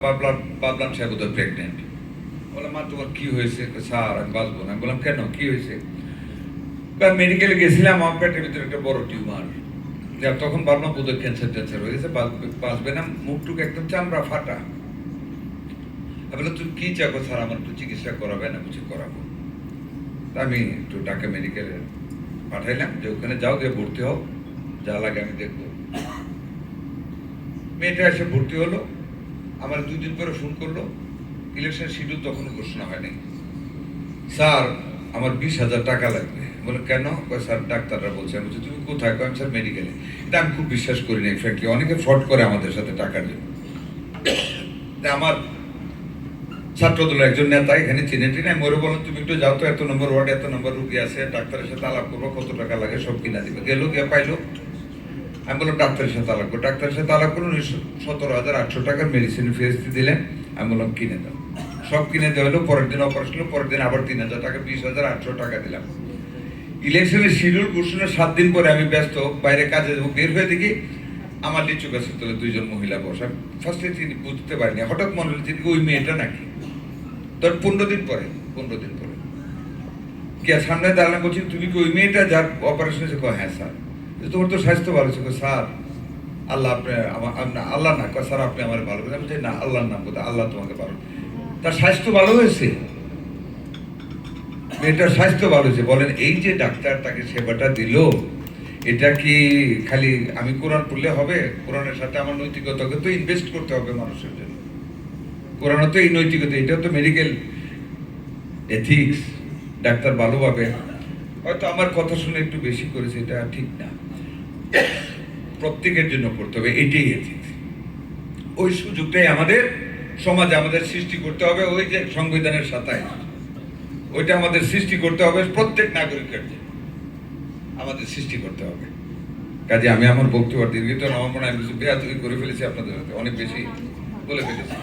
ভাবলাম সে বোধহয় প্রেগনেন্ট। বললাম মা তোমার কি হয়েছে? স্যার আমি বাঁচবো না। আমি বললাম কেন, কি হয়েছে? মেডিকেলে গেছিলাম, আমার পেটের ভিতরে একটা বড় টিউমার। তখন ভাবলাম বোধহয় ক্যান্সার হয়ে গেছে, বাঁচবে না, মুখটুক একদম চামড়া ফাটা। আমি বললাম তুমি কি চাকো? স্যার আমার একটু চিকিৎসা করাবে না? কিছু করাবো। আমি একটু ঢাকা মেডিকেলে পাঠাইলাম যে ওখানে যাও, গিয়ে ভর্তি হও, যা লাগে আমি দেখবো। মেয়েটা এসে ভর্তি হলো। আমার 2 দিন পরে ফোন করলো, ইলেকশন শিডিউল তখনও ঘোষণা হয়নি। স্যার আমার 20,000 টাকা লাগবে। বলে কেন? স্যার ডাক্তাররা বলছে। আমি বলছি তুমি কোথায়? আমি স্যার মেডিকেলে। এটা আমি খুব বিশ্বাস করি না ফ্র্যাঙ্কলি, অনেকে ফ্রড করে আমাদের সাথে টাকার জন্য। আমার ছাত্র দলের একজন নেতা এখানে চিনে টিনে, আমি ওরে বললাম তুমি একটু যাও তো, এত নম্বর ওয়ার্ডে এত নম্বর রুগী আছে, ডাক্তারের সাথে আলাপ করবো, কত টাকা লাগে সব কিনা দিবে। গেলো, গিয়ে পাইলো। আমি বললাম ডাক্তারের সাথে আলাপ করো। ডাক্তারের সাথে আলাপ করুন, 17,800 টাকার মেডিসিন ফিস দিলেন। আমি বললাম কিনে দাও। সব কিনে দেওয়া হলো। পরের দিন অপারেশন হলো, পরের দিন আবার 3,000 টাকা, 20,800 টাকা দিলাম। ইলেকশনের শিডিউল ঘোষণার 7 দিন পরে আমি ব্যস্ত, বাইরে কাজে যাবো, বের হয়ে দেখি আমার লিচু গাছের তলে 2 জন মহিলা বসা। ফার্স্টে তিনি বুঝতে পারিনি, হঠাৎ মনে হলো তিনি ওই মেয়েটা নাকি। তোর 15 দিন পরে কে সামনে দাঁড়ালাম, বলছি তুমি কি ওই মেয়েটা যার অপারেশন হয়েছে? হ্যাঁ স্যার। তোমার তো স্বাস্থ্য ভালো ছিল। স্যার আল্লাহ আপনি আল্লাহ না, স্যার আপনি আমার ভালো করেন। আমি না, আল্লাহর নাম কোথায়? আল্লাহ তোমাকে ভালো। তার স্বাস্থ্য ভালো হয়েছে, মেয়েটার স্বাস্থ্য ভালো হয়েছে। বলেন এই যে ডাক্তার তাকে সেবাটা দিল, এটা কি খালি আমি কোরআন পড়লে হবে? কোরআনের সাথে আমার নৈতিকতাকে তো ইনভেস্ট করতে হবে মানুষের জন্য। কোরআন তো এই নৈতিকতা, এটাও তো মেডিকেল এথিক্স। ডাক্তার ভালোভাবে, হয়তো আমার কথা শুনে একটু বেশি করেছে, এটা ঠিক না। প্রত্যেকের জন্য করতে হবে, এটাই এথিক্স। ওই সুযোগটাই আমাদের সমাজে আমাদের সৃষ্টি করতে হবে। ওই যে সংবিধানের 27, ওইটা আমাদের সৃষ্টি করতে হবে, প্রত্যেক নাগরিকের জন্য আমাদের সৃষ্টি করতে হবে। কাজে আমি আমার বক্তব্য দীর্ঘিত আমার মনে হয় বেয়াদবি করে ফেলেছি, আপনাদের অনেক বেশি বলে ফেলেছি।